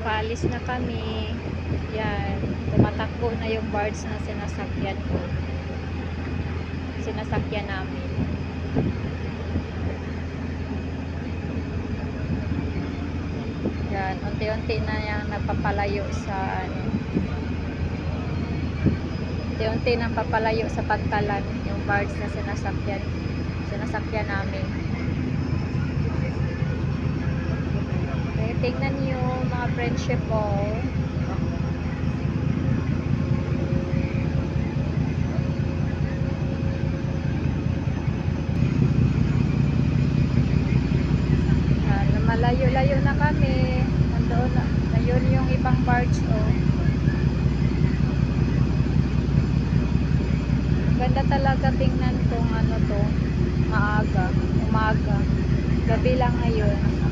paalis na kami. Yan, tumatakbo na yung barge na sinasakyan ko. Sinasakyan namin. Yan, unti-unti na yung napapalayo sa ano. Unti-unti nang papalayo sa pantalan yung barge na sinasakyan namin. Okay, tingnan niyo mga friendship ko. Malayo-layo na kami. Nandoon na. Ayun yung ibang barge, oh. Ganda talaga tingnan tong ano to. Umaga. Gabi lang ngayon.